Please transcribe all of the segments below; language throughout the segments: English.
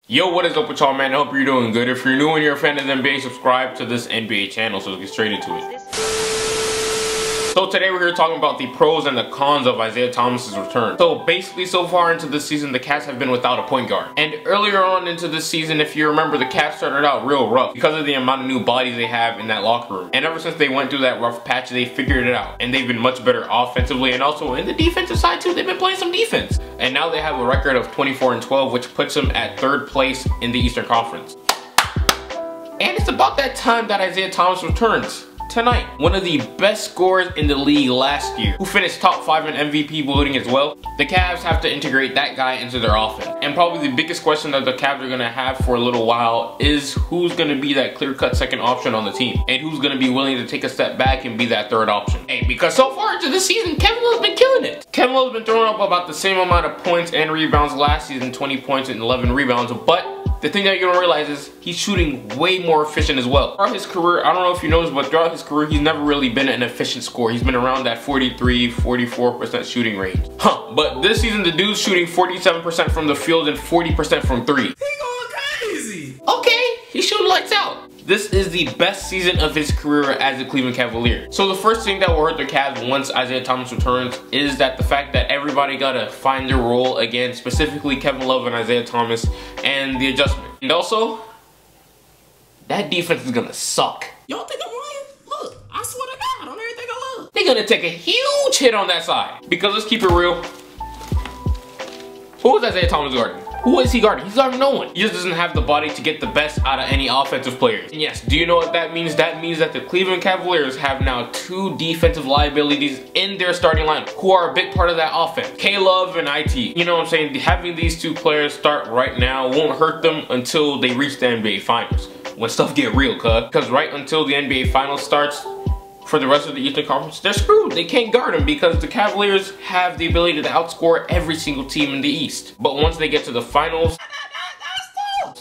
Yo, what is up with y'all, man? I hope you're doing good. If you're new and you're a fan of the NBA, subscribe to this NBA channel, so let's get straight into it. So today we're here talking about the pros and the cons of Isaiah Thomas's return. So basically, so far into this season, the Cavs have been without a point guard. And earlier on into this season, if you remember, the Cavs started out real rough because of the amount of new bodies they have in that locker room. And ever since they went through that rough patch, they figured it out. And they've been much better offensively, and also in the defensive side too, they've been playing some defense. And now they have a record of 24-12, which puts them at 3rd place in the Eastern Conference. And it's about that time that Isaiah Thomas returns. Tonight, one of the best scorers in the league last year, who finished top 5 in MVP voting as well. The Cavs have to integrate that guy into their offense. And probably the biggest question that the Cavs are going to have for a little while is who's going to be that clear-cut second option on the team, and who's going to be willing to take a step back and be that 3rd option. Hey, because so far into this season, Kevin Love's been killing it. Kevin Love's been throwing up about the same amount of points and rebounds last season, 20 points and 11 rebounds, but the thing that you're gonna realize is he's shooting way more efficient as well. Throughout his career, I don't know if you noticed, but throughout his career, he's never really been an efficient scorer. He's been around that 43-44% shooting range. But this season, the dude's shooting 47% from the field and 40% from 3. He going crazy. Okay, he's shooting lights out. This is the best season of his career as a Cleveland Cavalier. So the first thing that will hurt the Cavs once Isaiah Thomas returns is that the fact that everybody gotta find their role again, specifically Kevin Love and Isaiah Thomas, and the adjustment. And also, that defense is gonna suck. Y'all think I'm lying? Look, I swear to God, on everything I love. They're gonna take a huge hit on that side. Because let's keep it real. Who is Isaiah Thomas guarding? Who is he guarding? He's guarding no one. He just doesn't have the body to get the best out of any offensive players. And yes, do you know what that means? That means that the Cleveland Cavaliers have now 2 defensive liabilities in their starting lineup who are a big part of that offense. K-Love and IT. You know what I'm saying? Having these 2 players start right now won't hurt them until they reach the NBA Finals. When stuff get real, because right until the NBA Finals starts, for the rest of the Eastern Conference, they're screwed. They can't guard them because the Cavaliers have the ability to outscore every single team in the East. But once they get to the finals,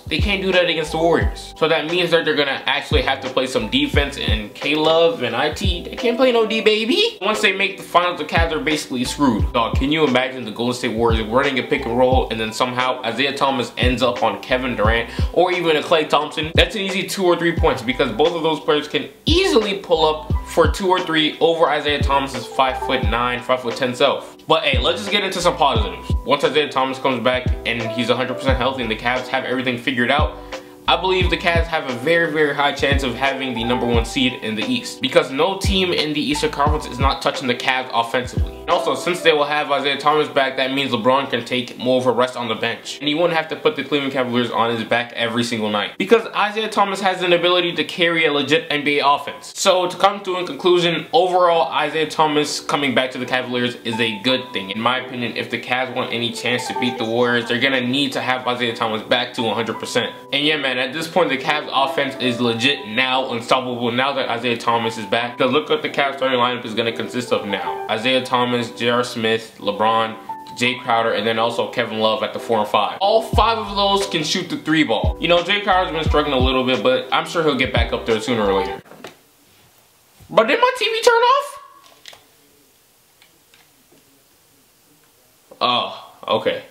they can't do that against the Warriors. So that means that they're gonna actually have to play some defense, and K-Love and IT, they can't play no D, baby. Once they make the finals, the Cavs are basically screwed. Dog, can you imagine the Golden State Warriors running a pick and roll, and then somehow Isaiah Thomas ends up on Kevin Durant, or even a Klay Thompson? That's an easy 2 or 3 points, because both of those players can easily pull up for 2 or 3 over Isaiah Thomas's 5'9", 5'10" self. But hey, let's just get into some positives. Once Isaiah Thomas comes back and he's 100% healthy and the Cavs have everything figured out, I believe the Cavs have a very, very high chance of having the #1 seed in the East, because no team in the Eastern Conference is not touching the Cavs offensively. And also, since they will have Isaiah Thomas back, that means LeBron can take more of a rest on the bench, and he won't have to put the Cleveland Cavaliers on his back every single night, because Isaiah Thomas has an ability to carry a legit NBA offense. So to come to a conclusion, overall, Isaiah Thomas coming back to the Cavaliers is a good thing. In my opinion, if the Cavs want any chance to beat the Warriors, they're gonna need to have Isaiah Thomas back to 100%. And yeah, man, at this point, the Cavs offense is legit now, unstoppable, now that Isaiah Thomas is back. Because look what the Cavs starting lineup is going to consist of now. Isaiah Thomas, J.R. Smith, LeBron, Jay Crowder, and then also Kevin Love at the 4 and 5. All 5 of those can shoot the 3 ball. You know, Jay Crowder's been struggling a little bit, but I'm sure he'll get back up there sooner or later. But did my TV turn off? Oh, okay.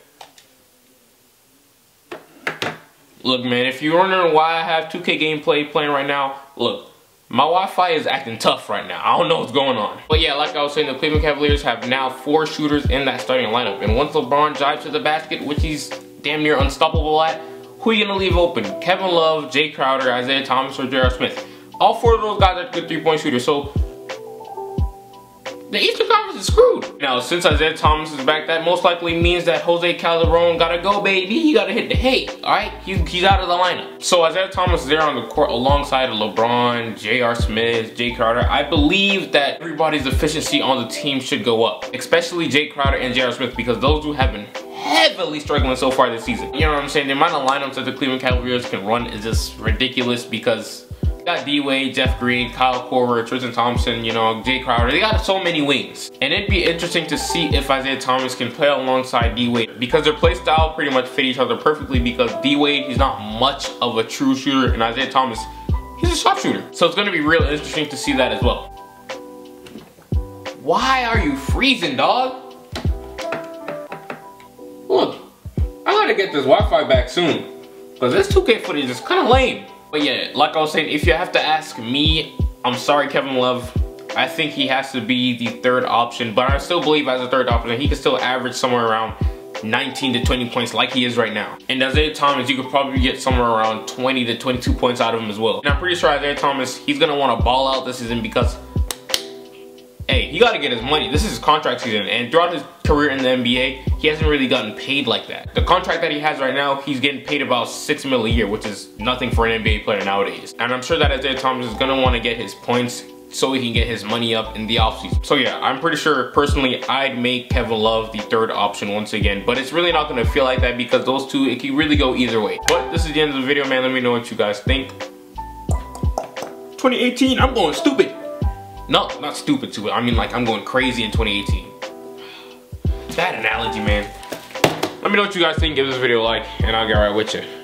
Look, man, if you're wondering why I have 2K gameplay playing right now, look, my Wi-Fi is acting tough right now. I don't know what's going on. But yeah, like I was saying, the Cleveland Cavaliers have now 4 shooters in that starting lineup. And once LeBron drives to the basket, which he's damn near unstoppable at, who are you going to leave open? Kevin Love, Jay Crowder, Isaiah Thomas, or J.R. Smith. All 4 of those guys are good 3-point shooters. So the Eastern Conference is screwed. Now, since Isaiah Thomas is back, that most likely means that Jose Calderon gotta go, baby. He gotta hit the hay, alright? He's out of the lineup. So Isaiah Thomas is there on the court alongside of LeBron, J.R. Smith, Jay Crowder. I believe that everybody's efficiency on the team should go up, especially Jay Crowder and J.R. Smith, because those two have been heavily struggling so far this season. You know what I'm saying? The amount of lineups that the Cleveland Cavaliers can run is just ridiculous, because got D-Wade, Jeff Green, Kyle Korver, Tristan Thompson, you know, Jay Crowder. They got so many wings. And it'd be interesting to see if Isaiah Thomas can play alongside D-Wade, because their play style pretty much fit each other perfectly, because D-Wade, he's not much of a true shooter, and Isaiah Thomas, he's a sharpshooter. So it's going to be real interesting to see that as well. Why are you freezing, dog? Look, I gotta get this Wi-Fi back soon. Because this 2K footage is kind of lame. But yeah, like I was saying, if you have to ask me, I'm sorry, Kevin Love. I think he has to be the third option, but I still believe as a third option, he can still average somewhere around 19 to 20 points like he is right now. And Isaiah Thomas, you could probably get somewhere around 20 to 22 points out of him as well. And I'm pretty sure Isaiah Thomas, he's gonna want to ball out this season because, hey, he got to get his money. This is his contract season, and throughout his career in the NBA, he hasn't really gotten paid like that. The contract that he has right now, he's getting paid about $6 million a year, which is nothing for an NBA player nowadays. And I'm sure that Isaiah Thomas is gonna want to get his points so he can get his money up in the offseason. So yeah, I'm pretty sure, personally, I'd make Kevin Love the third option once again, but it's really not gonna feel like that because those two, it can really go either way. But this is the end of the video, man. Let me know what you guys think. 2018, I'm going stupid. No, not stupid to it. I mean, like, I'm going crazy in 2018. Bad analogy, man. Let me know what you guys think. Give this video a like, and I'll get right with you.